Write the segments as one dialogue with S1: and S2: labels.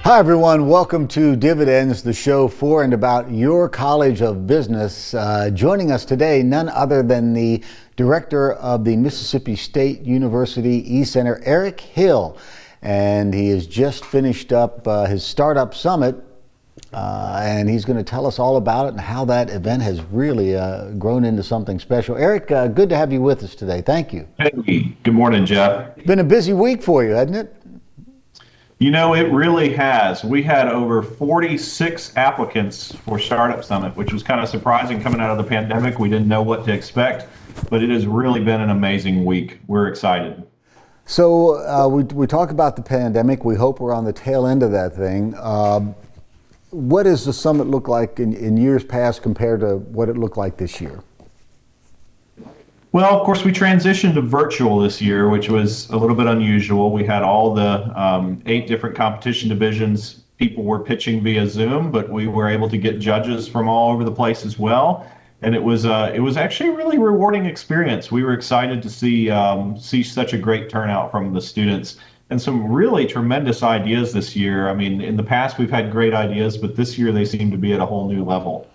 S1: Hi, everyone. Welcome to Dividends, the show for and about your College of Business. Joining us today, none other than the director of the Mississippi State University E-Center, Eric Hill. And he has just finished up his Startup Summit, and he's going to tell us all about it and how that event has really grown into something special. Eric, good to have you with us today. Thank you.
S2: Hey, good morning, Jeff.
S1: It's been a busy week for you, hasn't it?
S2: You know, it really has. We had over 46 applicants for Startup Summit, which was kind of surprising coming out of the pandemic. We didn't know what to expect, but it has really been an amazing week. We're excited.
S1: So we talk about the pandemic. We hope we're on the tail end of that thing. What does the summit look like in years past compared to what it looked like this year?
S2: Well, of course, we transitioned to virtual this year, which was a little bit unusual. We had all the 8 different competition divisions. People were pitching via Zoom, but we were able to get judges from all over the place as well. And it was actually a really rewarding experience. We were excited to see such a great turnout from the students and some really tremendous ideas this year. I mean, in the past we've had great ideas, but this year they seem to be at a whole new level.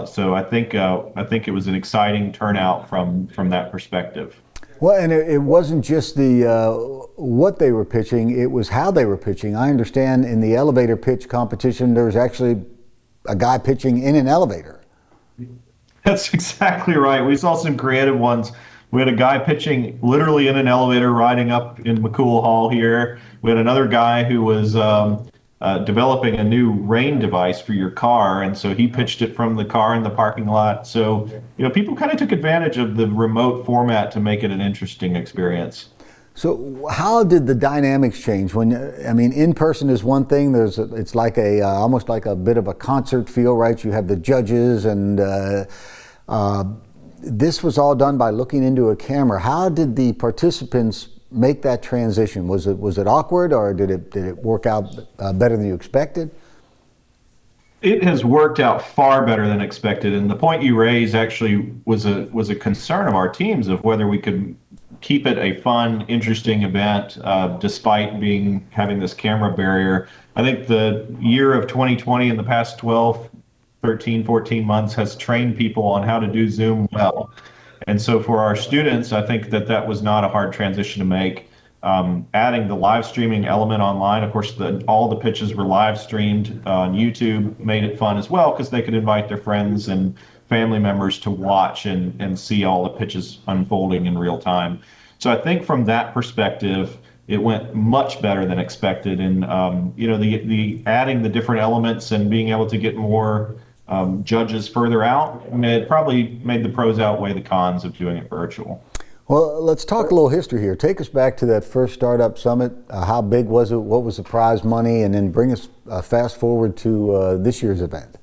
S2: So I think it was an exciting turnout from that perspective.
S1: Well, and it wasn't just the what they were pitching; it was how they were pitching. I understand in the elevator pitch competition, there was actually a guy pitching in an elevator.
S2: That's exactly right. We saw some creative ones. We had a guy pitching literally in an elevator riding up in McCool Hall here. We had another guy who was developing a new rain device for your car, and so he pitched it from the car in the parking lot. So, people kind of took advantage of the remote format to make it an interesting experience.
S1: So how did the dynamics change? In person is one thing. It's like almost like a bit of a concert feel, right? You have the judges, and this was all done by looking into a camera. How did the participants make that transition? Was it awkward, or did it work out better than you expected?
S2: It has worked out far better than expected, and the point you raised actually was a concern of our teams of whether we could keep it a fun, interesting event despite having this camera barrier. I think the year of 2020 in the past 12, 13, 14 months has trained people on how to do Zoom well. And so for our students, I think that was not a hard transition to make. Adding the live streaming element online, of course, all the pitches were live streamed on YouTube, made it fun as well because they could invite their friends and family members to watch and see all the pitches unfolding in real time. So I think from that perspective, it went much better than expected. And the adding the different elements and being able to get more judges further out, it probably made the pros outweigh the cons of doing it virtual.
S1: Well, let's talk a little history here. Take us back to that first Startup Summit. How big was it? What was the prize money? And then bring us fast forward to this year's event.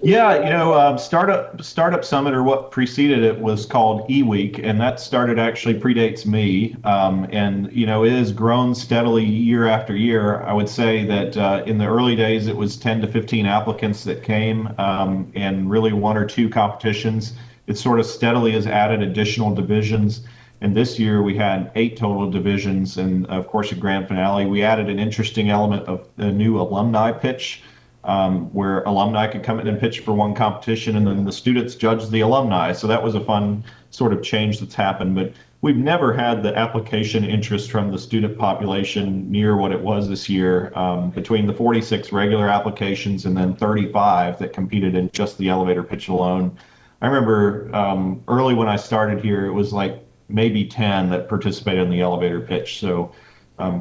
S2: Yeah, Startup Summit, or what preceded it, was called eWeek, and that actually predates me. And it has grown steadily year after year. I would say that in the early days, it was 10 to 15 applicants that came, and really 1 or 2 competitions. It sort of steadily has added additional divisions. And this year we had 8 total divisions, and of course a grand finale. We added an interesting element of a new alumni pitch, where alumni could come in and pitch for one competition, and then the students judged the alumni. So that was a fun sort of change that's happened. But we've never had the application interest from the student population near what it was this year, between the 46 regular applications and then 35 that competed in just the elevator pitch alone. I remember early when I started here, it was like maybe 10 that participated in the elevator pitch. So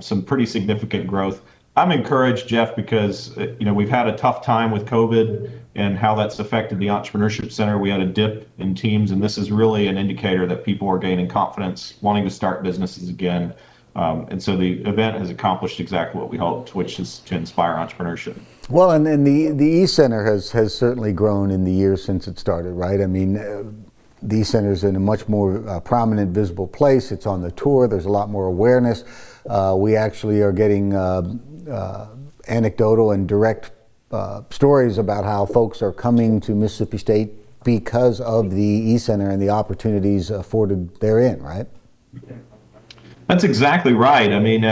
S2: some pretty significant growth. I'm encouraged, Jeff, because we've had a tough time with COVID and how that's affected the Entrepreneurship Center. We had a dip in teams, and this is really an indicator that people are gaining confidence, wanting to start businesses again. And so the event has accomplished exactly what we hoped, which is to inspire entrepreneurship.
S1: Well, and the E-Center has certainly grown in the years since it started, right? I mean, the E-Center is in a much more prominent, visible place. It's on the tour. There's a lot more awareness. We actually are getting anecdotal and direct stories about how folks are coming to Mississippi State because of the E-Center and the opportunities afforded therein, right?
S2: That's exactly right. I mean,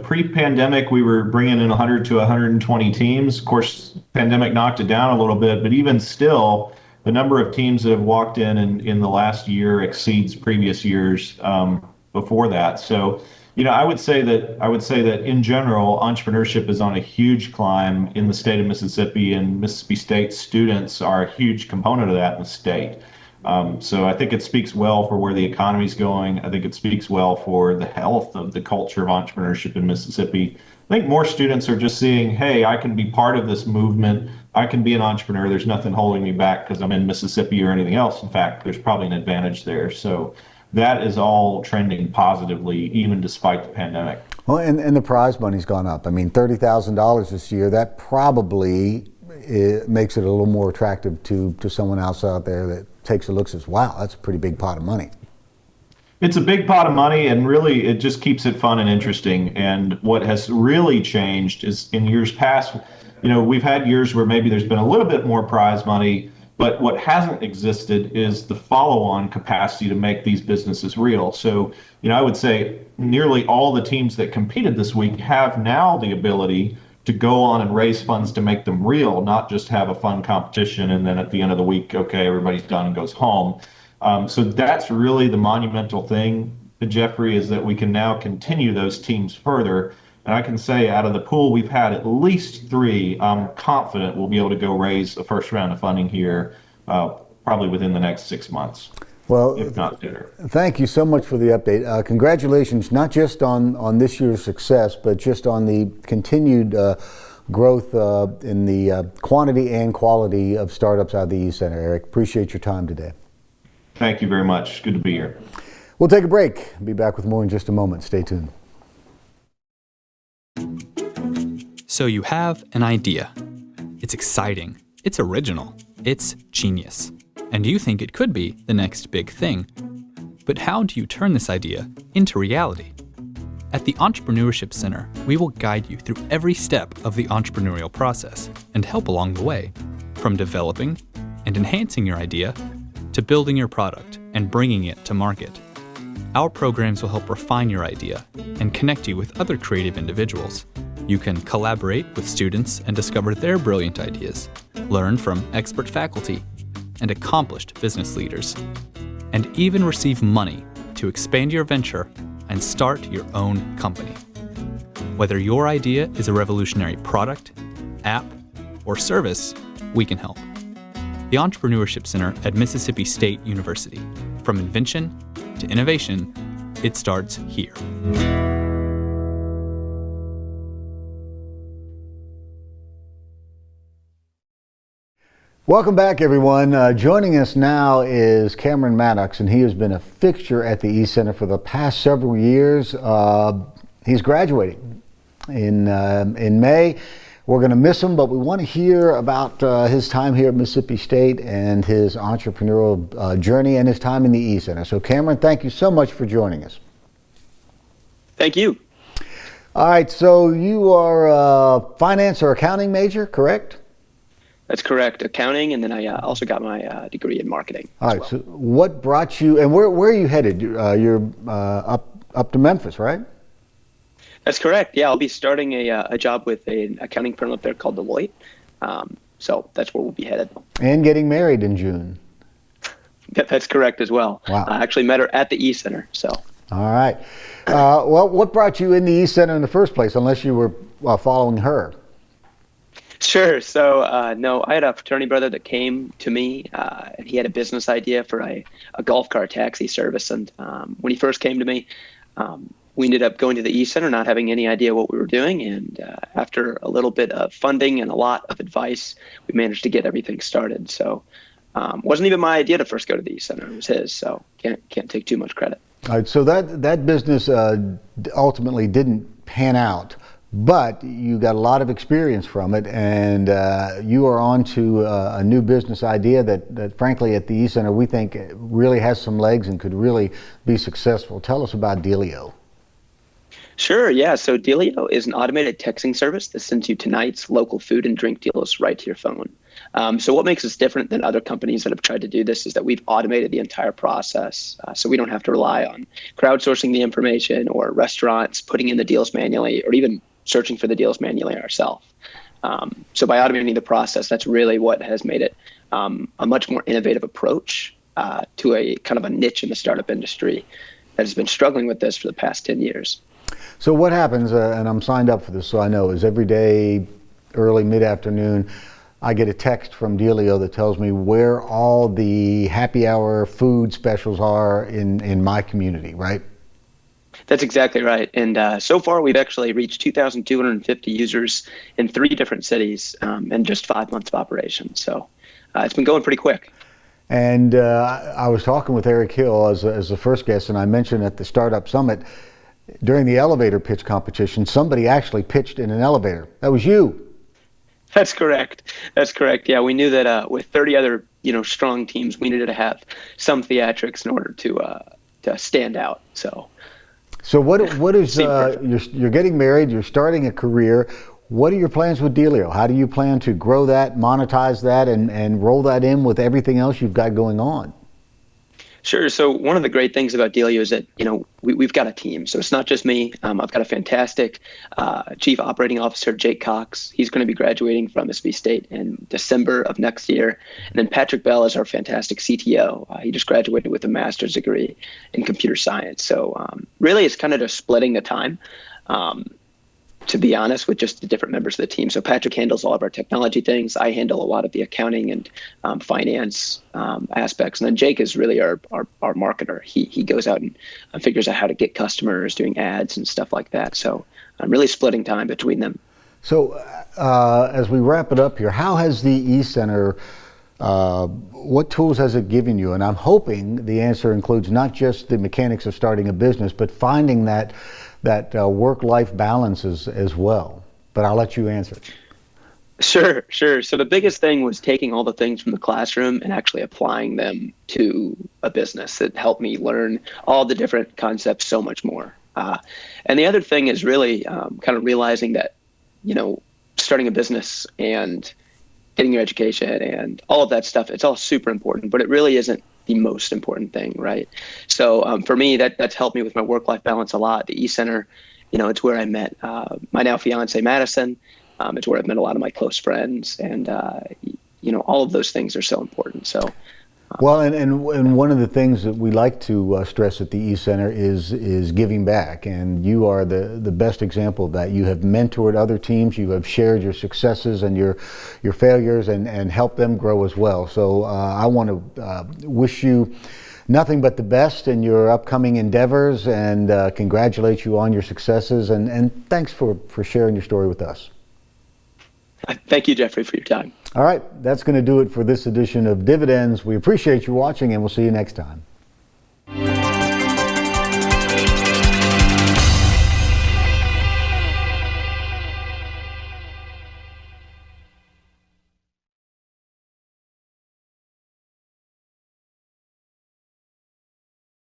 S2: pre-pandemic, we were bringing in 100 to 120 teams. Of course, pandemic knocked it down a little bit, but even still, the number of teams that have walked in the last year exceeds previous years before that. So, I would say that in general, entrepreneurship is on a huge climb in the state of Mississippi, and Mississippi State students are a huge component of that in the state. So I think it speaks well for where the economy is going. I think it speaks well for the health of the culture of entrepreneurship in Mississippi. I think more students are just seeing, hey, I can be part of this movement. I can be an entrepreneur. There's nothing holding me back because I'm in Mississippi or anything else. In fact, there's probably an advantage there. So that is all trending positively, even despite the pandemic.
S1: Well, and the prize money's gone up. I mean, $30,000 this year, that probably makes it a little more attractive to someone else out there that takes a look and says, wow, that's a pretty big pot of money.
S2: It's a big pot of money, and really it just keeps it fun and interesting. And what has really changed is in years past, we've had years where maybe there's been a little bit more prize money, but what hasn't existed is the follow-on capacity to make these businesses real. So, I would say nearly all the teams that competed this week have now the ability to go on and raise funds to make them real, not just have a fun competition and then at the end of the week, okay, everybody's done and goes home. So that's really the monumental thing, Jeffrey, is that we can now continue those teams further. And I can say out of the pool, we've had at least 3. I'm confident we'll be able to go raise a first round of funding here probably within the next 6 months.
S1: Well,
S2: if not sooner.
S1: Thank you so much for the update. Congratulations, not just on this year's success, but just on the continued growth in the quantity and quality of startups out of the East Center. Eric, appreciate your time today.
S2: Thank you very much. Good to be here.
S1: We'll take a break. Be back with more in just a moment. Stay tuned.
S3: So you have an idea. It's exciting. It's original. It's genius. And you think it could be the next big thing. But how do you turn this idea into reality? At the Entrepreneurship Center, we will guide you through every step of the entrepreneurial process and help along the way, from developing and enhancing your idea to building your product and bringing it to market. Our programs will help refine your idea and connect you with other creative individuals. You can collaborate with students and discover their brilliant ideas, learn from expert faculty and accomplished business leaders, and even receive money to expand your venture and start your own company. Whether your idea is a revolutionary product, app, or service, we can help. The Entrepreneurship Center at Mississippi State University. From invention to innovation, it starts here.
S1: Welcome back, everyone. Joining us now is Cameron Maddox, and he has been a fixture at the East Center for the past several years. He's graduating in May. We're going to miss him, but we want to hear about his time here at Mississippi State and his entrepreneurial journey and his time in the East Center. So, Cameron, thank you so much for joining us.
S4: Thank you.
S1: All right, so you are a finance or accounting major, correct?
S4: That's correct, accounting, and then I also got my degree in marketing.
S1: All right,
S4: well.
S1: so what brought you, and where are you headed? You're up to Memphis, right?
S4: That's correct. Yeah, I'll be starting a job with an accounting firm up there called Deloitte. So that's where we'll be headed.
S1: And getting married in June.
S4: That's correct as well.
S1: Wow.
S4: I actually met her at the East Center. So.
S1: All right. Well, what brought you in the East Center in the first place, unless you were following her?
S4: Sure. So, no, I had a fraternity brother that came to me, and he had a business idea for a golf cart taxi service. And when he first came to me, we ended up going to the East Center, not having any idea what we were doing. And after a little bit of funding and a lot of advice, we managed to get everything started. So wasn't even my idea to first go to the East Center. It was his. So can't take too much credit.
S1: All right. So that business ultimately didn't pan out. But you got a lot of experience from it, and you are on to a new business idea that frankly, at the East Center, we think really has some legs and could really be successful. Tell us about Dealio.
S4: Sure, yeah. So Dealio is an automated texting service that sends you tonight's local food and drink deals right to your phone. So what makes us different than other companies that have tried to do this is that we've automated the entire process. So we don't have to rely on crowdsourcing the information or restaurants putting in the deals manually or even searching for the deals manually ourselves. So by automating the process, that's really what has made it a much more innovative approach to a kind of a niche in the startup industry that has been struggling with this for the past 10 years.
S1: So what happens, and I'm signed up for this so I know, is every day, early, mid-afternoon, I get a text from Dealio that tells me where all the happy hour food specials are in my community, right?
S4: That's exactly right. And so far, we've actually reached 2,250 users in 3 different cities in just 5 months of operation. So it's been going pretty quick.
S1: And I was talking with Eric Hill as the first guest, and I mentioned at the Startup Summit, during the elevator pitch competition, somebody actually pitched in an elevator. That was you.
S4: That's correct. That's correct. Yeah, we knew that with 30 other strong teams, we needed to have some theatrics in order to stand out. So
S1: what is you're getting married, you're starting a career. What are your plans with Dealio? How do you plan to grow that, monetize that, and roll that in with everything else you've got going on?
S4: Sure. So one of the great things about Dealio is that, we've got a team. So it's not just me. I've got a fantastic Chief Operating Officer, Jake Cox. He's going to be graduating from MSU State in December of next year. And then Patrick Bell is our fantastic CTO. He just graduated with a master's degree in computer science. So really, it's kind of just splitting the time. To be honest, with just the different members of the team. So Patrick handles all of our technology things. I handle a lot of the accounting and finance aspects. And then Jake is really our marketer. He goes out and figures out how to get customers, doing ads and stuff like that. So I'm really splitting time between them.
S1: So as we wrap it up here, how has the eCenter, what tools has it given you? And I'm hoping the answer includes not just the mechanics of starting a business, but finding that work-life balance as well. But I'll let you answer.
S4: Sure. So the biggest thing was taking all the things from the classroom and actually applying them to a business. It helped me learn all the different concepts so much more. And the other thing is really kind of realizing that, starting a business and getting your education and all of that stuff, it's all super important, but it really isn't the most important thing, right? So for me, that's helped me with my work-life balance a lot. The eCenter, it's where I met my now fiance, Madison. It's where I've met a lot of my close friends, and all of those things are so important. So.
S1: Well, and one of the things that we like to stress at the eCenter is giving back, and you are the best example of that. You have mentored other teams, you have shared your successes and your failures, and helped them grow as well. So I want to wish you nothing but the best in your upcoming endeavors, and congratulate you on your successes, and thanks for sharing your story with us.
S4: Thank you, Jeffrey, for your time.
S1: All right, that's going to do it for this edition of Dividends. We appreciate you watching, and we'll see you next time.